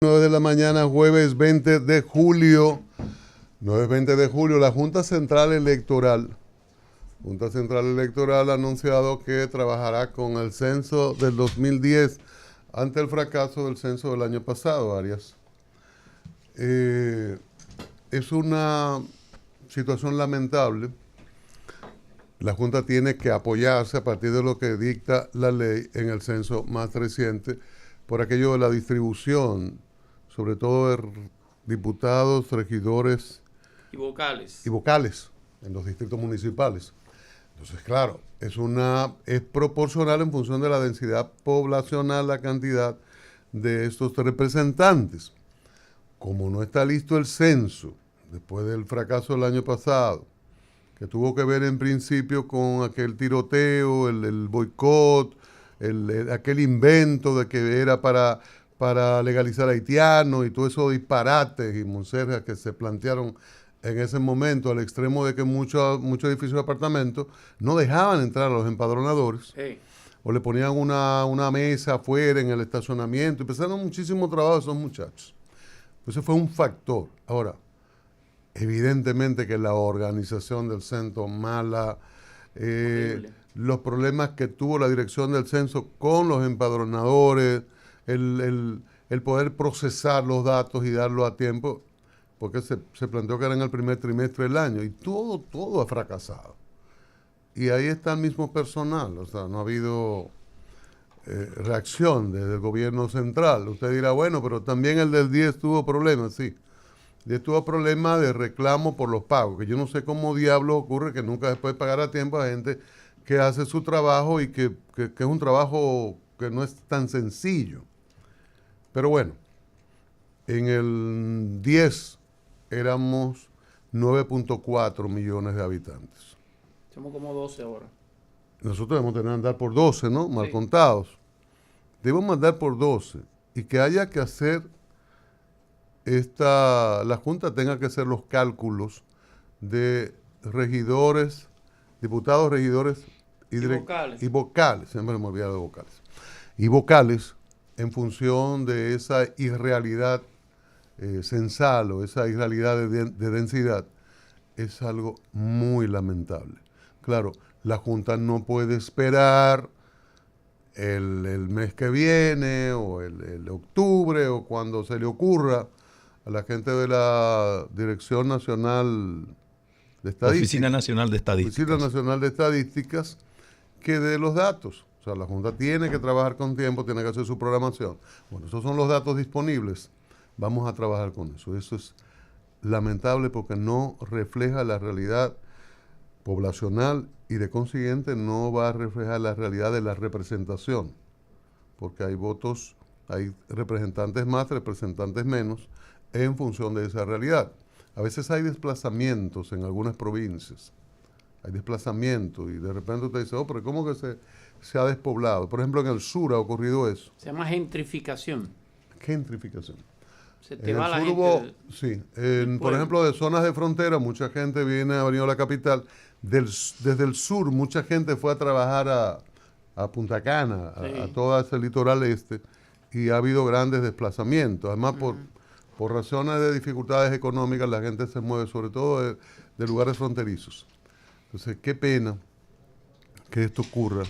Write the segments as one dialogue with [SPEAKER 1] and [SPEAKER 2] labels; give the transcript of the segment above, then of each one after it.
[SPEAKER 1] 9 de la mañana, jueves 20 de julio. 9-20 de julio, la Junta Central Electoral ha anunciado que trabajará con el censo del 2010 ante el fracaso del censo del año pasado, Arias. Es una situación lamentable. La Junta tiene que apoyarse a partir de lo que dicta la ley en el censo más reciente por aquello de la distribución, sobre todo de diputados, regidores
[SPEAKER 2] y vocales
[SPEAKER 1] en los distritos municipales. Entonces, claro, es proporcional en función de la densidad poblacional la cantidad de estos representantes. Como no está listo el censo, después del fracaso del año pasado, que tuvo que ver en principio con aquel tiroteo, el boicot, aquel invento de que era para legalizar haitianos y todos esos disparates y monsergas que se plantearon en ese momento, al extremo de que muchos edificios de apartamentos no dejaban entrar a los empadronadores, o le ponían una mesa afuera en el estacionamiento, empezaron muchísimo trabajo esos muchachos. Ese fue un factor. Ahora, evidentemente que la organización del censo mala, los problemas que tuvo la dirección del censo con los empadronadores, el poder procesar los datos y darlo a tiempo, porque se planteó que era en el primer trimestre del año, y todo ha fracasado. Y ahí está el mismo personal, o sea, no ha habido reacción desde el gobierno central. Usted dirá, bueno, pero también el del 10 tuvo problemas, sí. Tuvo problemas de reclamo por los pagos, que yo no sé cómo diablos ocurre que nunca se puede pagar a tiempo a gente que hace su trabajo y que es un trabajo que no es tan sencillo. Pero bueno, en el 10 éramos 9.4 millones de habitantes.
[SPEAKER 2] Somos como 12 ahora.
[SPEAKER 1] Nosotros debemos tener que andar por 12, ¿no? Mal contados. Debemos andar por 12 y que haya que hacer la Junta tenga que hacer los cálculos de regidores, diputados, regidores y vocales, siempre me he olvidado de vocales, y vocales en función de esa irrealidad censal o esa irrealidad de densidad, es algo muy lamentable. Claro, la Junta no puede esperar el mes que viene o el octubre o cuando se le ocurra a la gente de la Dirección Nacional de Estadística,
[SPEAKER 3] Oficina Nacional de Estadísticas.
[SPEAKER 1] Oficina Nacional de Estadísticas, que dé los datos. O sea, la Junta tiene que trabajar con tiempo, tiene que hacer su programación. Bueno, esos son los datos disponibles. Vamos a trabajar con eso. Eso es lamentable porque no refleja la realidad poblacional y de consiguiente no va a reflejar la realidad de la representación, porque hay votos, hay representantes más, representantes menos, en función de esa realidad. A veces hay desplazamientos en algunas provincias, hay desplazamientos y de repente usted dice, pero ¿cómo que se ha despoblado? Por ejemplo, en el sur ha ocurrido eso.
[SPEAKER 2] Se llama gentrificación.
[SPEAKER 1] Gentrificación.
[SPEAKER 2] Se te va la gente.
[SPEAKER 1] Sí, por ejemplo, de zonas de frontera, mucha gente ha venido a la capital. Desde el sur, mucha gente fue a trabajar a Punta Cana, a todo ese litoral este, y ha habido grandes desplazamientos. Además, por razones de dificultades económicas, la gente se mueve sobre todo de lugares fronterizos. Entonces, qué pena que esto ocurra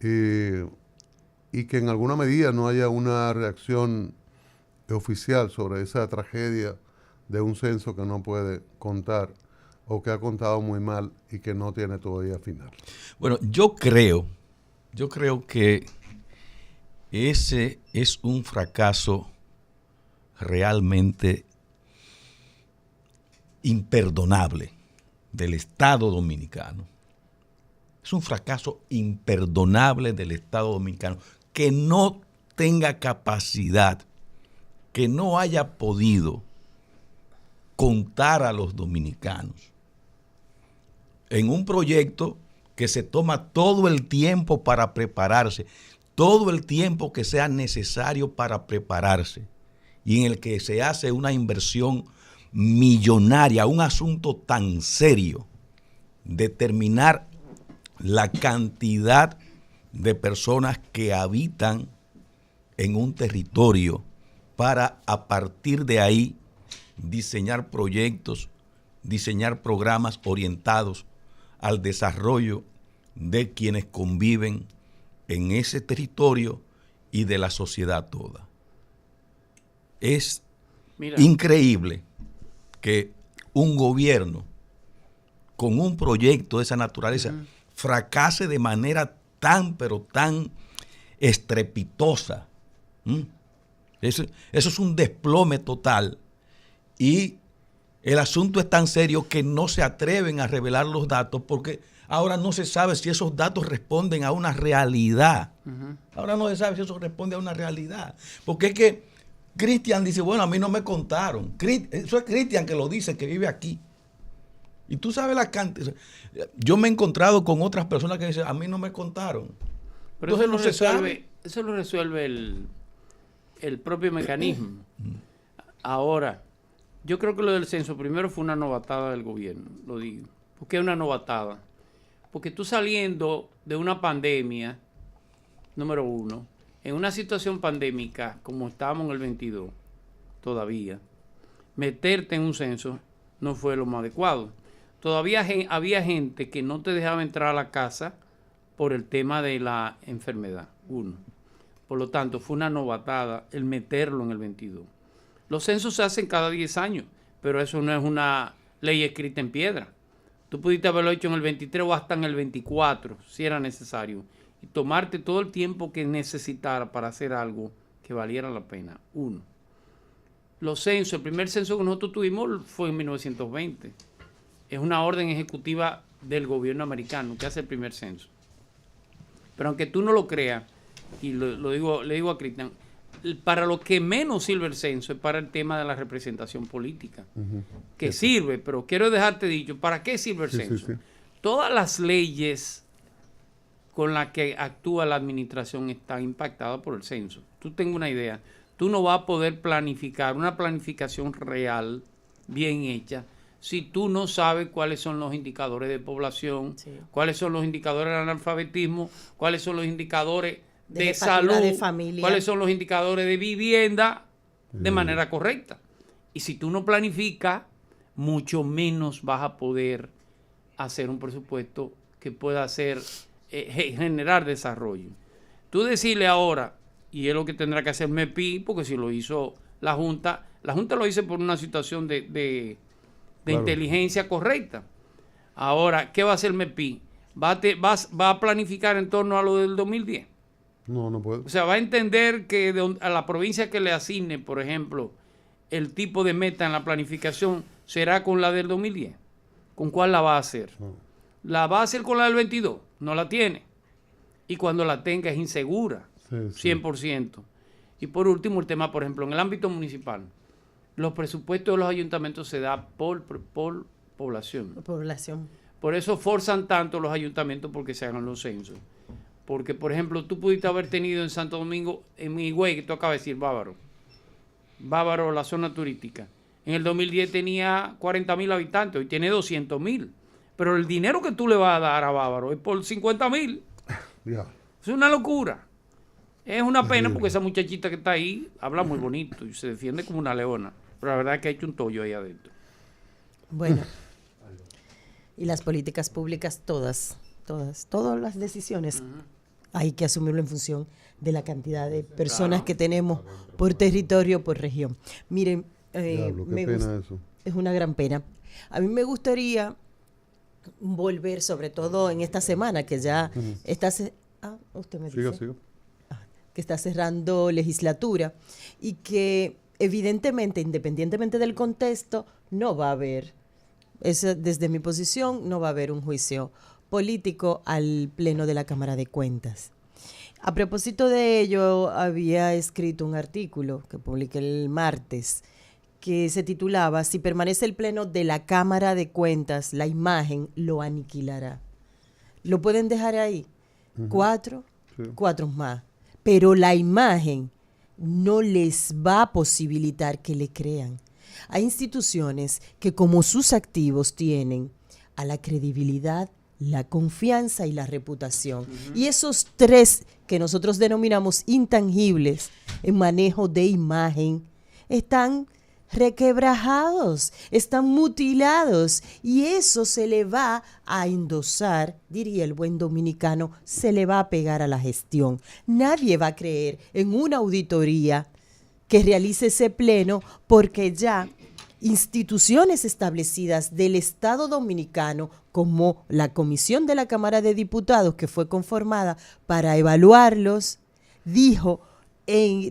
[SPEAKER 1] y que en alguna medida no haya una reacción oficial sobre esa tragedia de un censo que no puede contar o que ha contado muy mal y que no tiene todavía final.
[SPEAKER 3] Bueno, yo creo que ese es un fracaso realmente imperdonable del Estado dominicano. Es un fracaso imperdonable del Estado dominicano que no tenga capacidad, que no haya podido contar a los dominicanos en un proyecto que se toma todo el tiempo para prepararse, todo el tiempo que sea necesario para prepararse, y en el que se hace una inversión millonaria, un asunto tan serio, determinar la cantidad de personas que habitan en un territorio para a partir de ahí diseñar proyectos, diseñar programas orientados al desarrollo de quienes conviven en ese territorio y de la sociedad toda. Es increíble que un gobierno con un proyecto de esa naturaleza fracase de manera tan, pero tan estrepitosa. Eso es un desplome total. Y el asunto es tan serio que no se atreven a revelar los datos porque ahora no se sabe si esos datos responden a una realidad. Ahora no se sabe si eso responde a una realidad. Porque es que Cristian dice, bueno, a mí no me contaron. Eso es Cristian que lo dice, que vive aquí. Y tú sabes la cantidad. Yo me he encontrado con otras personas que dicen, a mí no me contaron.
[SPEAKER 2] Pero entonces eso lo resuelve el propio mecanismo. Ahora, yo creo que lo del censo primero fue una novatada del gobierno, lo digo. ¿Por qué una novatada? Porque tú saliendo de una pandemia, número uno, en una situación pandémica como estábamos en el 22, todavía, meterte en un censo no fue lo más adecuado. Todavía había gente que no te dejaba entrar a la casa por el tema de la enfermedad, uno. Por lo tanto, fue una novatada el meterlo en el 22. Los censos se hacen cada 10 años, pero eso no es una ley escrita en piedra. Tú pudiste haberlo hecho en el 23 o hasta en el 24, si era necesario, y tomarte todo el tiempo que necesitara para hacer algo que valiera la pena. Uno. Los censos, el primer censo que nosotros tuvimos fue en 1920. Es una orden ejecutiva del gobierno americano que hace el primer censo. Pero aunque tú no lo creas, y le digo a Cristian, para lo que menos sirve el censo es para el tema de la representación política, que sirve, pero quiero dejarte dicho, ¿para qué sirve el censo? Sí. Todas las leyes con las que actúa la administración están impactadas por el censo. Tú tengas una idea, tú no vas a poder planificar una planificación real, bien hecha, si tú no sabes cuáles son los indicadores de población, cuáles son los indicadores de analfabetismo, cuáles son los indicadores de salud, de familia, cuáles son los indicadores de vivienda de manera correcta. Y si tú no planificas, mucho menos vas a poder hacer un presupuesto que pueda generar desarrollo. Tú decirle ahora, y es lo que tendrá que hacer MEPI, porque si lo hizo la Junta lo hizo por una situación de inteligencia correcta. Ahora, ¿qué va a hacer MEPI? ¿Va a planificar en torno a lo del 2010?
[SPEAKER 1] No puede.
[SPEAKER 2] O sea, va a entender que a la provincia que le asigne, por ejemplo, el tipo de meta en la planificación será con la del 2010. ¿Con cuál la va a hacer? No. ¿La va a hacer con la del 22? No la tiene. Y cuando la tenga es insegura, 100%. Y por último, el tema, por ejemplo, en el ámbito municipal, los presupuestos de los ayuntamientos se dan por población. Por eso forzan tanto los ayuntamientos porque se hagan los censos. Porque, por ejemplo, tú pudiste haber tenido en Santo Domingo, en Higüey, que tú acabas de decir, Bávaro, la zona turística. En el 2010 tenía 40,000 habitantes, hoy tiene 200,000. Pero el dinero que tú le vas a dar a Bávaro es por 50,000. Es una locura. Es una pena porque esa muchachita que está ahí habla muy bonito y se defiende como una leona. Pero la verdad es que ha hecho un tollo ahí adentro.
[SPEAKER 4] Bueno. Y las políticas públicas todas las decisiones hay que asumirlo en función de la cantidad de personas que tenemos por territorio, por región. Miren, es una gran pena. A mí me gustaría volver, sobre todo en esta semana que ya usted me dice. Siga. Que está cerrando legislatura y que evidentemente, independientemente del contexto, no va a haber, desde mi posición, no va a haber un juicio político al Pleno de la Cámara de Cuentas. A propósito de ello, había escrito un artículo que publiqué el martes que se titulaba "Si permanece el Pleno de la Cámara de Cuentas, la imagen lo aniquilará". Lo pueden dejar ahí, 4 más, pero la imagen no les va a posibilitar que le crean. Hay instituciones que como sus activos tienen a la credibilidad, la confianza y la reputación. Y esos 3 que nosotros denominamos intangibles en manejo de imagen están requebrajados, están mutilados, y eso se le va a endosar, diría el buen dominicano, se le va a pegar a la gestión. Nadie va a creer en una auditoría que realice ese pleno, porque ya instituciones establecidas del Estado Dominicano, como la Comisión de la Cámara de Diputados, que fue conformada para evaluarlos, dijo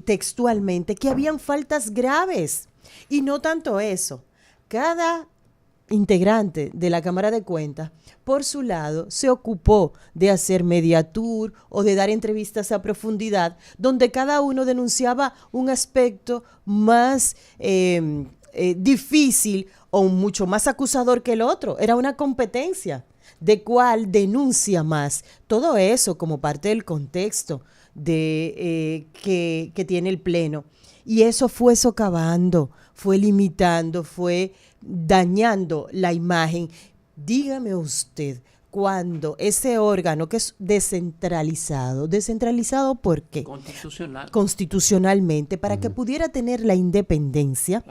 [SPEAKER 4] textualmente que habían faltas graves. Y no tanto eso, cada integrante de la Cámara de Cuentas, por su lado, se ocupó de hacer mediatur o de dar entrevistas a profundidad, donde cada uno denunciaba un aspecto más difícil o mucho más acusador que el otro. Era una competencia de cuál denuncia más. Todo eso como parte del contexto que tiene el Pleno. Y eso fue socavando, fue limitando, fue dañando la imagen. Dígame usted, cuando ese órgano que es ¿descentralizado ¿por qué? Constitucionalmente, para que pudiera tener la independencia,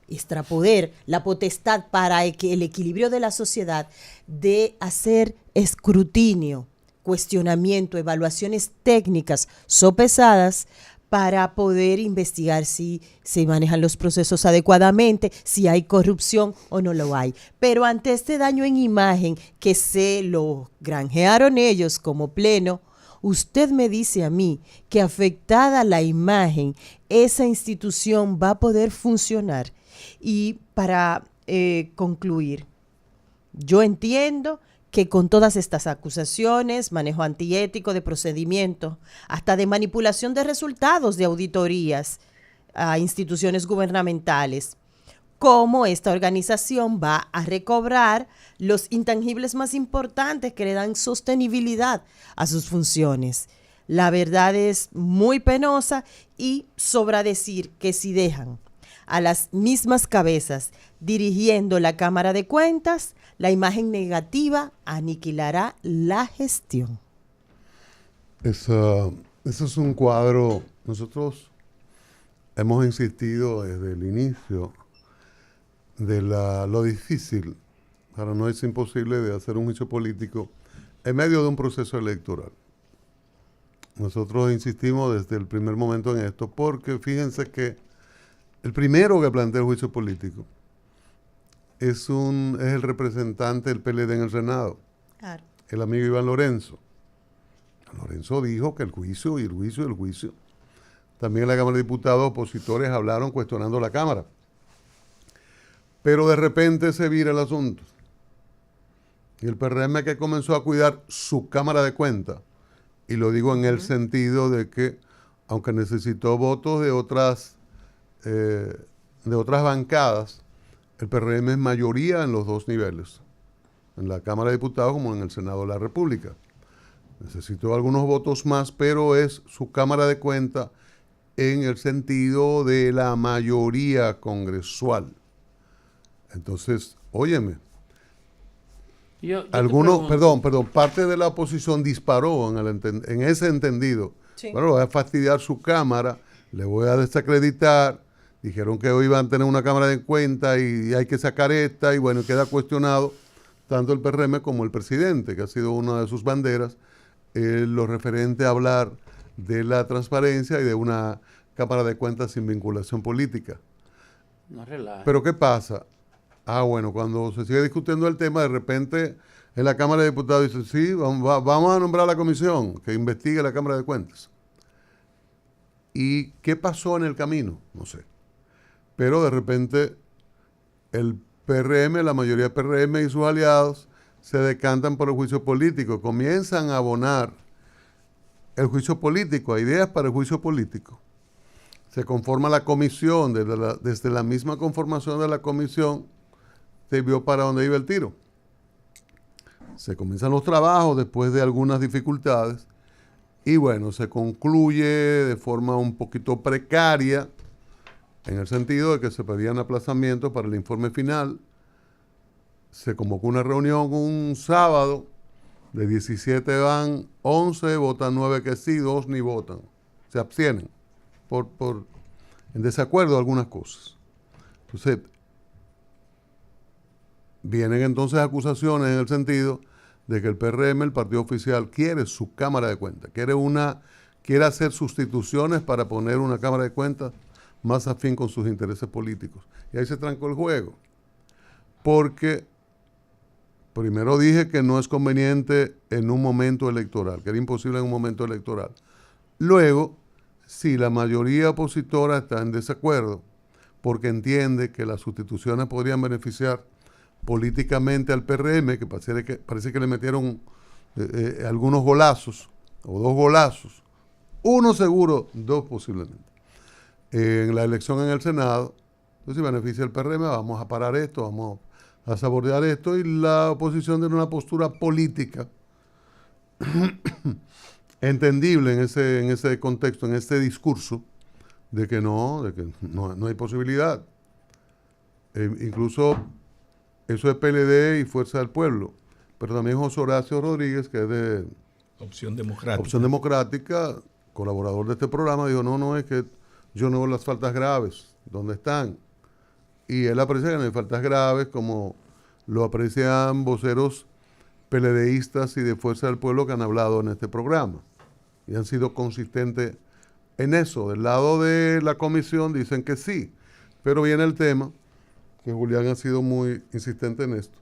[SPEAKER 4] extrapoder, la potestad para el equilibrio de la sociedad, de hacer escrutinio, cuestionamiento, evaluaciones técnicas sopesadas, para poder investigar si se manejan los procesos adecuadamente, si hay corrupción o no lo hay. Pero ante este daño en imagen que se lo granjearon ellos como Pleno, usted me dice a mí que afectada la imagen, esa institución va a poder funcionar. Y para concluir, yo entiendo que con todas estas acusaciones, manejo antiético de procedimientos, hasta de manipulación de resultados de auditorías a instituciones gubernamentales, cómo esta organización va a recobrar los intangibles más importantes que le dan sostenibilidad a sus funciones. La verdad es muy penosa, y sobra decir que si dejan a las mismas cabezas dirigiendo la Cámara de Cuentas, la imagen negativa aniquilará la gestión.
[SPEAKER 1] Eso es un cuadro. Nosotros hemos insistido desde el inicio de lo difícil, para no decir imposible, de hacer un juicio político en medio de un proceso electoral. Nosotros insistimos desde el primer momento en esto, porque fíjense que el primero que plantea el juicio político es el representante del PLD en el Senado, claro, el amigo Iván Lorenzo. Lorenzo dijo que el juicio. También en la Cámara de Diputados opositores hablaron cuestionando la Cámara. Pero de repente se vira el asunto. Y el PRM, que comenzó a cuidar su Cámara de Cuentas, y lo digo en el sentido de que, aunque necesitó votos de otras bancadas, el PRM es mayoría en los dos niveles, en la Cámara de Diputados como en el Senado de la República. Necesitó algunos votos más, pero es su Cámara de Cuentas en el sentido de la mayoría congresual. Entonces, óyeme, parte de la oposición disparó en ese entendido. Sí. Bueno, voy a fastidiar su Cámara, le voy a desacreditar. Dijeron que hoy van a tener una Cámara de Cuentas y hay que sacar esta, y bueno, queda cuestionado tanto el PRM como el presidente, que ha sido una de sus banderas, lo referente a hablar de la transparencia y de una Cámara de Cuentas sin vinculación política.
[SPEAKER 2] No relaja.
[SPEAKER 1] Pero ¿qué pasa? Bueno, cuando se sigue discutiendo el tema, de repente en la Cámara de Diputados dice, sí, vamos a nombrar la comisión que investigue la Cámara de Cuentas. ¿Y qué pasó en el camino? No sé. Pero de repente el PRM, la mayoría del PRM y sus aliados se decantan por el juicio político, comienzan a abonar el juicio político, a ideas para el juicio político. Se conforma la comisión, desde la misma conformación de la comisión se vio para dónde iba el tiro. Se comienzan los trabajos después de algunas dificultades y bueno, se concluye de forma un poquito precaria, en el sentido de que se pedían aplazamientos para el informe final. Se convocó una reunión un sábado, de 17 van 11, votan 9 que sí, 2 ni votan, se abstienen por en desacuerdo de algunas cosas. Entonces, vienen entonces acusaciones en el sentido de que el PRM, el partido oficial, quiere su Cámara de Cuentas, quiere hacer sustituciones para poner una Cámara de Cuentas más afín con sus intereses políticos. Y ahí se trancó el juego. Porque primero dije que no es conveniente en un momento electoral, que era imposible en un momento electoral. Luego, si la mayoría opositora está en desacuerdo, porque entiende que las sustituciones podrían beneficiar políticamente al PRM, que parece que le metieron algunos golazos, o 2 golazos, uno seguro, 2 posiblemente, en la elección en el Senado. Entonces, si beneficia al PRM, vamos a parar esto, vamos a saborear esto, y la oposición tiene una postura política entendible en ese contexto, en este discurso, de que no hay posibilidad. Incluso eso es PLD y Fuerza del Pueblo, pero también José Horacio Rodríguez, que es de
[SPEAKER 3] Opción Democrática.
[SPEAKER 1] Opción Democrática, colaborador de este programa, dijo, no, es que yo no veo las faltas graves, ¿dónde están? Y él aprecia que no hay faltas graves, como lo aprecian voceros PLDistas y de Fuerza del Pueblo que han hablado en este programa. Y han sido consistentes en eso. Del lado de la comisión dicen que sí, pero viene el tema, que Julián ha sido muy insistente en esto,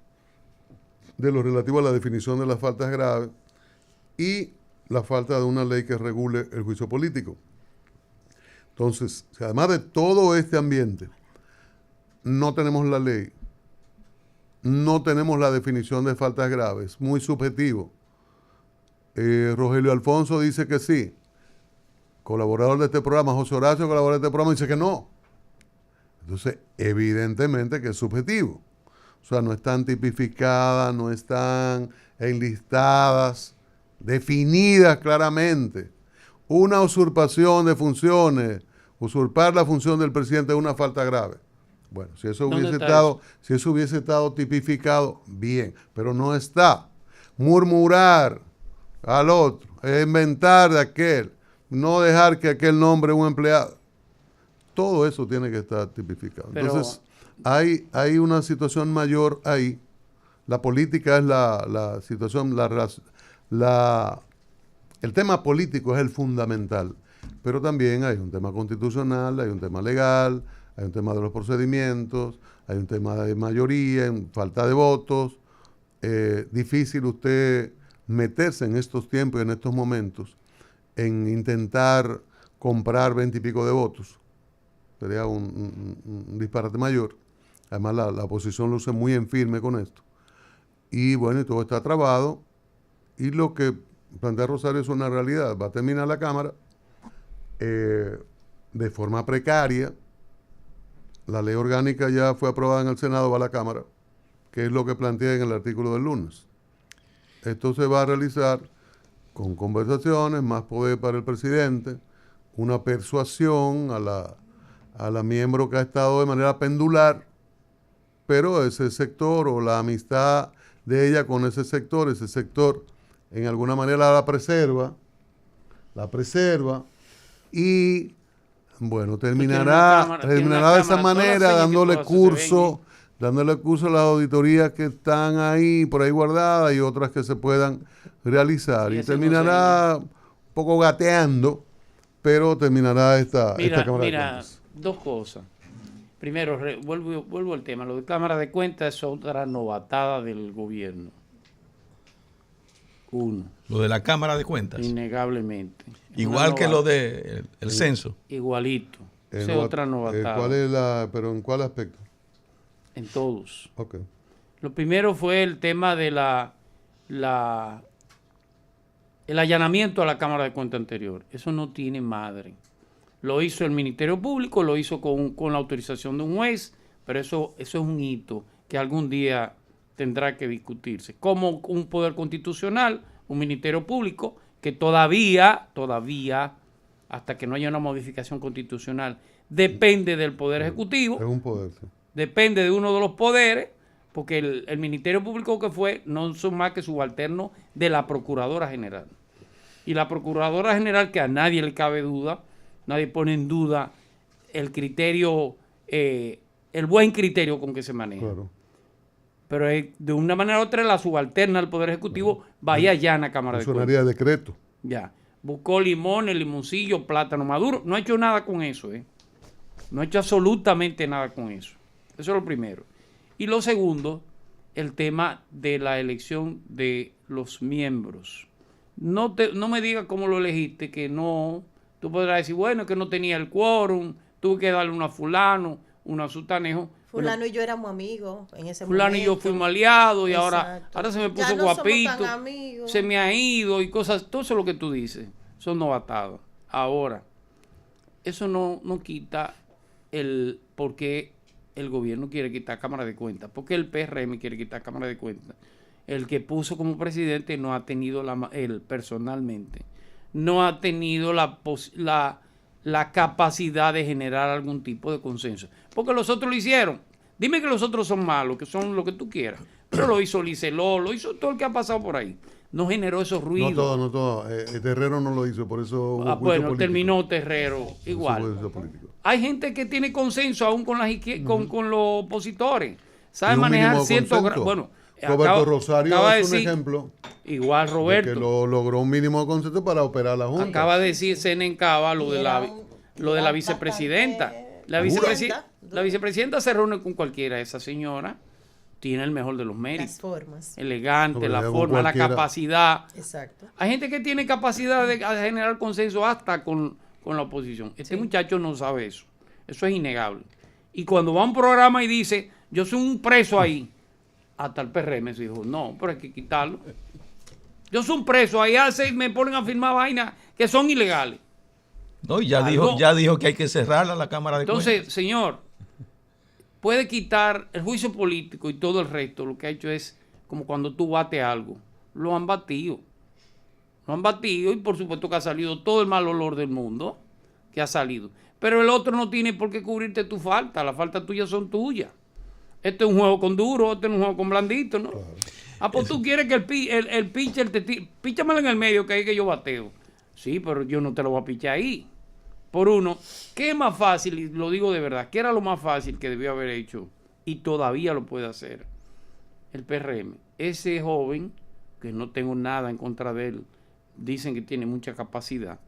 [SPEAKER 1] de lo relativo a la definición de las faltas graves y la falta de una ley que regule el juicio político. Entonces, si además de todo este ambiente, no tenemos la ley, no tenemos la definición de faltas graves, muy subjetivo. Rogelio Alfonso dice que sí, colaborador de este programa, José Horacio, colaborador de este programa, dice que no. Entonces, evidentemente que es subjetivo. O sea, no están tipificadas, no están enlistadas, definidas claramente. Una usurpación de funciones, usurpar la función del presidente es una falta grave. Bueno, si eso hubiese estado tipificado, bien, pero no está. Murmurar al otro, inventar de aquel, no dejar que aquel nombre un empleado. Todo eso tiene que estar tipificado. Pero entonces, hay una situación mayor ahí. La política es la situación, el tema político es el fundamental, pero también hay un tema constitucional, hay un tema legal, hay un tema de los procedimientos, hay un tema de mayoría, falta de votos. Difícil usted meterse en estos tiempos y en estos momentos en intentar comprar 20 y pico de votos. Sería un disparate mayor. Además, la oposición luce muy en firme con esto. Y bueno, y todo está trabado. Y lo que plantea Rosario es una realidad. Va a terminar la Cámara de forma precaria. La ley orgánica ya fue aprobada en el Senado, va a la Cámara, que es lo que plantea en el artículo del lunes. Esto se va a realizar con conversaciones, más poder para el presidente, una persuasión a la miembro que ha estado de manera pendular, pero ese sector o la amistad de ella con ese sector en alguna manera la preserva y bueno, terminará de esa manera dándole curso a las auditorías que están ahí, por ahí guardadas y otras que se puedan realizar. Y terminará un poco gateando, pero terminará esta Cámara de Cuentas.
[SPEAKER 2] Dos cosas. Primero, vuelvo al tema. Lo de Cámara de Cuentas es otra novatada del gobierno. Uno.
[SPEAKER 3] Lo de la Cámara de Cuentas.
[SPEAKER 2] Innegablemente.
[SPEAKER 3] Igual que lo del censo.
[SPEAKER 2] Igualito. Esa es otra novatada.
[SPEAKER 1] ¿Pero en cuál aspecto?
[SPEAKER 2] En todos.
[SPEAKER 1] Okay.
[SPEAKER 2] Lo primero fue el tema de el allanamiento a la Cámara de Cuentas anterior. Eso no tiene madre. Lo hizo el Ministerio Público, lo hizo con la autorización de un juez, pero eso es un hito que algún día tendrá que discutirse. Como un poder constitucional, un Ministerio Público, que todavía, hasta que no haya una modificación constitucional, depende del Poder Ejecutivo.
[SPEAKER 1] Es un poder, sí.
[SPEAKER 2] Depende de uno de los poderes, porque el Ministerio Público que fue no son más que subalternos de la Procuradora General. Y la Procuradora General, que a nadie le cabe duda, nadie pone en duda el criterio, el buen criterio con que se maneja.
[SPEAKER 1] Claro.
[SPEAKER 2] Pero de una manera u otra la subalterna al Poder Ejecutivo vaya ya en la Cámara de Cuentas.
[SPEAKER 1] Funcionaría decreto.
[SPEAKER 2] Ya. Buscó limones, limoncillo, plátano maduro. No ha hecho nada con eso, No ha hecho absolutamente nada con eso. Eso es lo primero. Y lo segundo, el tema de la elección de los miembros. No me digas cómo lo elegiste, que no. Tú podrás decir, bueno, que no tenía el quórum, tuve que darle uno a fulano, uno a sutanejo.
[SPEAKER 4] Fulano
[SPEAKER 2] Bueno,
[SPEAKER 4] y yo éramos amigos en ese
[SPEAKER 2] fulano
[SPEAKER 4] momento.
[SPEAKER 2] y yo fuimos aliados y ahora
[SPEAKER 4] Exacto.
[SPEAKER 2] se me puso
[SPEAKER 4] Ya no somos
[SPEAKER 2] guapito,
[SPEAKER 4] tan amigos.
[SPEAKER 2] se me ha ido y cosas, todo eso es lo que tú dices, son novatadas. Ahora, eso no quita el por qué el gobierno quiere quitar Cámara de Cuentas, porque el PRM quiere quitar Cámara de Cuentas. El que puso como presidente no ha tenido, él personalmente, no ha tenido la capacidad de generar algún tipo de consenso. Porque los otros lo hicieron. Dime que los otros son malos, que son lo que tú quieras. Pero lo hizo Liceló, lo hizo todo el que ha pasado por ahí. No generó esos ruidos.
[SPEAKER 1] No todo. Terrero no lo hizo, por eso hubo juicio
[SPEAKER 2] bueno,
[SPEAKER 1] político.
[SPEAKER 2] terminó Terrero
[SPEAKER 1] Por eso
[SPEAKER 2] igual.
[SPEAKER 1] hubo juicio político.
[SPEAKER 2] Hay gente que tiene consenso aún con con los opositores. Sabe
[SPEAKER 1] Y un
[SPEAKER 2] manejar
[SPEAKER 1] mínimo
[SPEAKER 2] ciertos
[SPEAKER 1] consenso.
[SPEAKER 2] bueno,
[SPEAKER 1] Roberto Rosario
[SPEAKER 2] acaba de
[SPEAKER 1] es un
[SPEAKER 2] decir,
[SPEAKER 1] ejemplo
[SPEAKER 2] igual
[SPEAKER 1] de
[SPEAKER 2] Roberto.
[SPEAKER 1] que lo logró un mínimo consenso para operar la Junta.
[SPEAKER 2] Acaba de decir Senencaba lo de la vicepresidenta. La vicepresidenta se reúne con cualquiera. Esa señora tiene el mejor de los méritos.
[SPEAKER 4] Las formas.
[SPEAKER 2] Elegante,
[SPEAKER 1] Sobre
[SPEAKER 2] la
[SPEAKER 1] con
[SPEAKER 2] forma, la
[SPEAKER 1] cualquiera.
[SPEAKER 2] capacidad.
[SPEAKER 4] Exacto.
[SPEAKER 2] Hay gente que tiene capacidad de generar consenso hasta con la oposición. Este muchacho no sabe eso. Eso es innegable. Y cuando va a un programa y dice, yo soy un preso ahí, hasta el PRM se dijo, no, pero hay que quitarlo. Yo soy un preso, ahí me ponen a firmar vainas que son ilegales.
[SPEAKER 3] No, y ya dijo que hay que cerrarla la Cámara de Cuentas.
[SPEAKER 2] Entonces, señor, puede quitar el juicio político y todo el resto. Lo que ha hecho es como cuando tú bates algo. Lo han batido. Lo han batido y por supuesto que ha salido todo el mal olor del mundo que ha salido. Pero el otro no tiene por qué cubrirte tu falta. Las faltas tuyas son tuyas. Este es un juego con duro, este es un juego con blandito, ¿no? Claro. Pues tú quieres que el pitcher te tire. Píchamelo en el medio, que ahí que yo bateo. Sí, pero yo no te lo voy a pichar ahí. Por uno, ¿qué es más fácil? Y lo digo de verdad, ¿qué era lo más fácil que debió haber hecho? Y todavía lo puede hacer el PRM. Ese joven, que no tengo nada en contra de él, dicen que tiene mucha capacidad.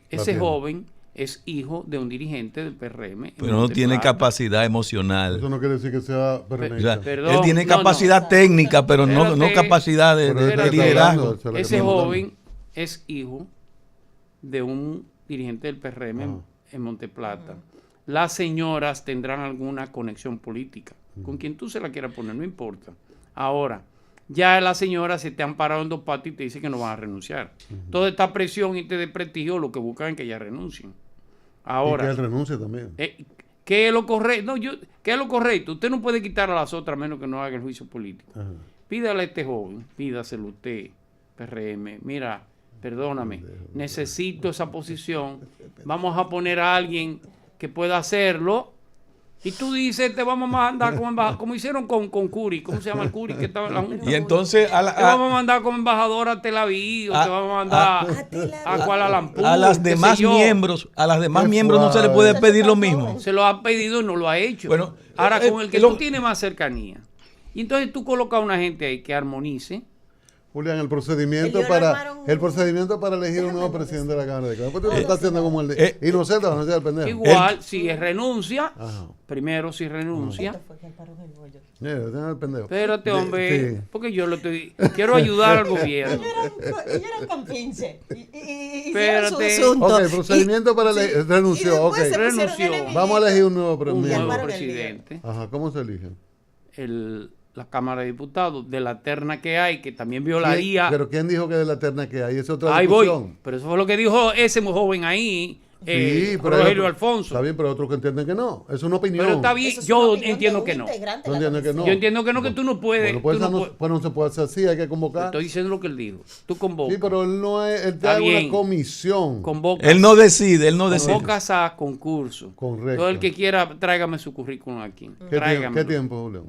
[SPEAKER 2] Ese joven es hijo de un dirigente del PRM.
[SPEAKER 3] Pero no tiene capacidad emocional.
[SPEAKER 1] Eso no quiere decir que sea PRMista.
[SPEAKER 3] Él tiene capacidad técnica, pero no capacidad de liderazgo.
[SPEAKER 2] Ese joven es hijo de un dirigente del PRM en Monteplata. Las señoras tendrán alguna conexión política. Con quien tú se la quieras poner, no importa. Ahora, ya las señoras se te han parado en dos patas y te dicen que no van a renunciar. Toda esta presión y este desprestigio lo que buscan es que ellas renuncien. Ahora,
[SPEAKER 1] y que él renuncie también.
[SPEAKER 2] ¿Qué es lo correcto? ¿Qué es lo correcto? Usted no puede quitar a las otras menos que no haga el juicio político. Pídale a este joven, pídaselo usted, PRM. Mira, perdóname, necesito esa posición. Vamos a poner a alguien que pueda hacerlo. Y tú dices, te vamos a mandar como embajador, como hicieron con Curi. ¿Cómo se llama el Curi que estaba en la Junta?
[SPEAKER 3] Y entonces
[SPEAKER 2] te vamos a mandar como embajador a Tel Aviv, te vamos a mandar a Kuala Lumpur.
[SPEAKER 3] A las demás miembros, no se le puede pedir lo mismo.
[SPEAKER 2] Se lo ha pedido y no lo ha hecho.
[SPEAKER 3] Bueno,
[SPEAKER 2] ahora con el que tú tienes más cercanía. Y entonces tú colocas a una gente ahí que armonice.
[SPEAKER 1] Julián, el procedimiento para elegir un nuevo presidente de la Cámara de Cuentas. ¿Por qué tú estás haciendo como el de inocente o no sea el pendejo?
[SPEAKER 2] Igual, si renuncia, primero si renuncia.
[SPEAKER 1] El pendejo.
[SPEAKER 2] Espérate, hombre, sí. Porque yo quiero ayudar al gobierno.
[SPEAKER 4] Ellos eran compinches.
[SPEAKER 2] Espérate.
[SPEAKER 1] Ok, el procedimiento para elegir. Renunció, ok.
[SPEAKER 2] Renunció.
[SPEAKER 1] Vamos a elegir un nuevo
[SPEAKER 2] presidente.
[SPEAKER 1] Ajá, ¿cómo se elige?
[SPEAKER 2] La Cámara de Diputados, de la terna que hay, que también violaría.
[SPEAKER 1] ¿Pero quién dijo que de la terna que hay? Es otra
[SPEAKER 2] ahí
[SPEAKER 1] discusión.
[SPEAKER 2] Voy. Pero eso fue lo que dijo ese joven ahí,
[SPEAKER 1] sí,
[SPEAKER 2] Rogelio Alfonso.
[SPEAKER 1] Está bien, pero otros que entienden que no. Es una opinión.
[SPEAKER 2] Pero está bien, yo entiendo que no.
[SPEAKER 1] Yo
[SPEAKER 2] entiendo que no, que tú no puedes.
[SPEAKER 1] Bueno, pues no se puede hacer así, hay que convocar.
[SPEAKER 2] Estoy diciendo lo que él dijo. Tú convocas.
[SPEAKER 1] Sí, pero él no es, él trae una comisión.
[SPEAKER 2] Convocas,
[SPEAKER 3] él no decide.
[SPEAKER 2] Convocas a concurso.
[SPEAKER 1] Correcto.
[SPEAKER 2] Todo el que quiera, tráigame su currículum aquí.
[SPEAKER 1] ¿Qué tiempo, Julio?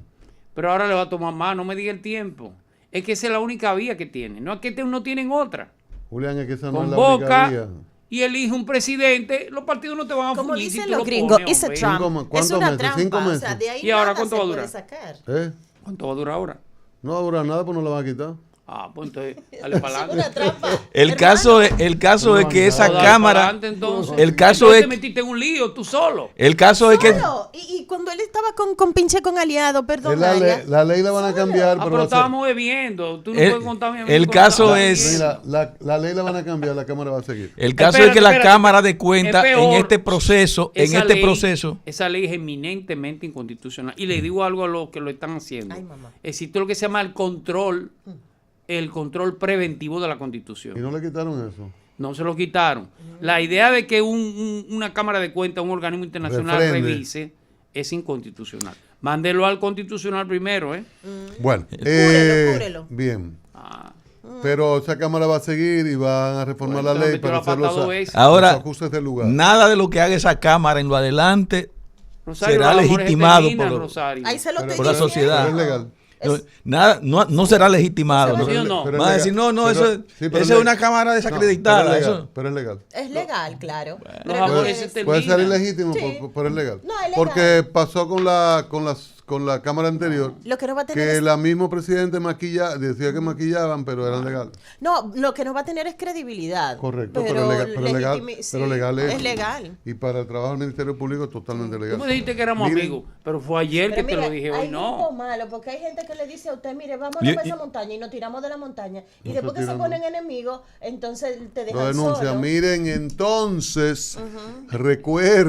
[SPEAKER 2] Pero ahora le va a tomar más, no me diga el tiempo. Es que esa es la única vía que tiene. No es que no tienen otra.
[SPEAKER 1] Julián, es que esa no es la única vía.
[SPEAKER 2] y elige un presidente, los partidos no te van a
[SPEAKER 4] Como
[SPEAKER 2] fuñir si
[SPEAKER 4] dicen
[SPEAKER 2] tú
[SPEAKER 4] los
[SPEAKER 2] lo
[SPEAKER 4] gringos,
[SPEAKER 2] pones,
[SPEAKER 4] it's a
[SPEAKER 2] hombre.
[SPEAKER 4] Trump.
[SPEAKER 1] ¿Cuántos
[SPEAKER 4] Es una
[SPEAKER 1] meses?
[SPEAKER 4] trampa.
[SPEAKER 1] 5 meses.
[SPEAKER 4] O sea, de ahí
[SPEAKER 2] ¿Y ahora
[SPEAKER 4] nada
[SPEAKER 2] cuánto
[SPEAKER 4] se
[SPEAKER 2] va a
[SPEAKER 4] puede
[SPEAKER 2] durar?
[SPEAKER 4] sacar.
[SPEAKER 1] ¿Eh?
[SPEAKER 2] ¿Cuánto va a durar ahora?
[SPEAKER 1] No va a durar nada, pues no la van a quitar.
[SPEAKER 2] Ah, pues entonces, dale para
[SPEAKER 4] Es una
[SPEAKER 2] adelante.
[SPEAKER 4] trampa.
[SPEAKER 3] El caso es que esa
[SPEAKER 2] Dale
[SPEAKER 3] cámara,
[SPEAKER 2] pa'lante, entonces.
[SPEAKER 3] el caso
[SPEAKER 2] Entonces
[SPEAKER 3] es
[SPEAKER 2] te metiste en un lío tú solo.
[SPEAKER 3] el caso es que
[SPEAKER 4] Solo. Y cuando él estaba con pinche con aliado, perdón, Alia,
[SPEAKER 1] La ley la van a cambiar,
[SPEAKER 2] Ah,
[SPEAKER 1] pero
[SPEAKER 2] pero
[SPEAKER 1] va a ser-
[SPEAKER 2] estábamos bebiendo. Tú no
[SPEAKER 3] El-
[SPEAKER 2] puedes contar a mi amigo
[SPEAKER 3] el
[SPEAKER 2] con
[SPEAKER 3] caso
[SPEAKER 2] estar
[SPEAKER 3] es-
[SPEAKER 2] bebiendo.
[SPEAKER 1] Mira, la ley la van a cambiar, la Cámara va a seguir.
[SPEAKER 3] el caso
[SPEAKER 2] Espérate,
[SPEAKER 3] es que la
[SPEAKER 2] espérate.
[SPEAKER 3] Cámara de Cuentas
[SPEAKER 2] Es
[SPEAKER 3] en
[SPEAKER 2] peor.
[SPEAKER 3] este proceso,
[SPEAKER 2] Esa ley es eminentemente inconstitucional. Y le digo algo a los que lo están haciendo.
[SPEAKER 4] Ay, mamá.
[SPEAKER 2] Existe lo que se llama el control preventivo de la Constitución.
[SPEAKER 1] Y no le quitaron eso.
[SPEAKER 2] No se lo quitaron. La idea de que una Cámara de Cuentas, un organismo internacional
[SPEAKER 1] Refrende.
[SPEAKER 2] revise, es inconstitucional. Mándelo al constitucional primero, ¿eh?
[SPEAKER 1] Bueno,
[SPEAKER 4] Cúbrelo.
[SPEAKER 1] bien.
[SPEAKER 2] Ah,
[SPEAKER 1] Pero esa Cámara va a seguir y van a reformar
[SPEAKER 2] Bueno,
[SPEAKER 1] la
[SPEAKER 2] se
[SPEAKER 1] ley
[SPEAKER 2] metió
[SPEAKER 1] para
[SPEAKER 2] la
[SPEAKER 1] hacer
[SPEAKER 2] pata
[SPEAKER 1] los,
[SPEAKER 2] dos veces.
[SPEAKER 3] Ahora,
[SPEAKER 1] los ajustes del lugar.
[SPEAKER 3] nada de lo que haga esa Cámara en lo adelante
[SPEAKER 2] Rosario,
[SPEAKER 3] será
[SPEAKER 2] los amores
[SPEAKER 3] legitimado
[SPEAKER 2] terminan,
[SPEAKER 3] por-
[SPEAKER 2] Rosario.
[SPEAKER 4] ahí se lo
[SPEAKER 1] Pero-
[SPEAKER 4] estoy
[SPEAKER 3] por la
[SPEAKER 4] diciendo.
[SPEAKER 3] sociedad.
[SPEAKER 1] Pero es legal.
[SPEAKER 3] Nada, no será legitimado.
[SPEAKER 2] ¿Sí
[SPEAKER 3] ¿no?
[SPEAKER 2] o no?
[SPEAKER 1] Pero
[SPEAKER 3] Van a
[SPEAKER 1] es
[SPEAKER 3] decir,
[SPEAKER 1] legal.
[SPEAKER 3] no,
[SPEAKER 1] Pero-
[SPEAKER 3] eso,
[SPEAKER 1] sí, pero
[SPEAKER 3] esa
[SPEAKER 1] es
[SPEAKER 3] es una
[SPEAKER 1] legal.
[SPEAKER 3] Cámara
[SPEAKER 1] No,
[SPEAKER 3] desacreditada.
[SPEAKER 1] pero es
[SPEAKER 3] eso.
[SPEAKER 1] legal, pero es legal.
[SPEAKER 4] Es legal, claro.
[SPEAKER 2] Los
[SPEAKER 4] Pero
[SPEAKER 2] amores
[SPEAKER 4] puede-
[SPEAKER 2] se
[SPEAKER 1] Puede ser
[SPEAKER 2] terminan.
[SPEAKER 1] ilegítimo,
[SPEAKER 4] Sí.
[SPEAKER 1] pero es legal.
[SPEAKER 4] No, es legal.
[SPEAKER 1] Porque pasó con la Cámara anterior,
[SPEAKER 4] Lo que no va a tener
[SPEAKER 1] que
[SPEAKER 4] es-
[SPEAKER 1] la mismo presidente decía que maquillaban, pero eran legales.
[SPEAKER 4] No, lo que no va a tener es credibilidad.
[SPEAKER 1] Correcto, pero legal,
[SPEAKER 4] sí,
[SPEAKER 1] pero legal es.
[SPEAKER 4] Es legal.
[SPEAKER 1] Y para el trabajo del Ministerio Público totalmente legal.
[SPEAKER 2] Tú me dijiste que éramos
[SPEAKER 1] Miren,
[SPEAKER 2] amigos, pero fue ayer
[SPEAKER 4] Pero
[SPEAKER 2] que te
[SPEAKER 4] mira,
[SPEAKER 2] lo dije,
[SPEAKER 4] hay
[SPEAKER 2] hoy
[SPEAKER 4] grupos
[SPEAKER 2] no.
[SPEAKER 4] malos, porque hay gente que le dice a usted, mire, vámonos
[SPEAKER 3] Y-
[SPEAKER 4] a
[SPEAKER 3] y-
[SPEAKER 4] esa montaña y nos tiramos de la montaña. Y
[SPEAKER 1] No
[SPEAKER 4] después
[SPEAKER 1] se
[SPEAKER 4] que se
[SPEAKER 1] tiran,
[SPEAKER 4] ponen enemigos, entonces te
[SPEAKER 1] Lo
[SPEAKER 4] dejan
[SPEAKER 1] denuncia.
[SPEAKER 4] solo.
[SPEAKER 1] Miren, entonces, recuerden.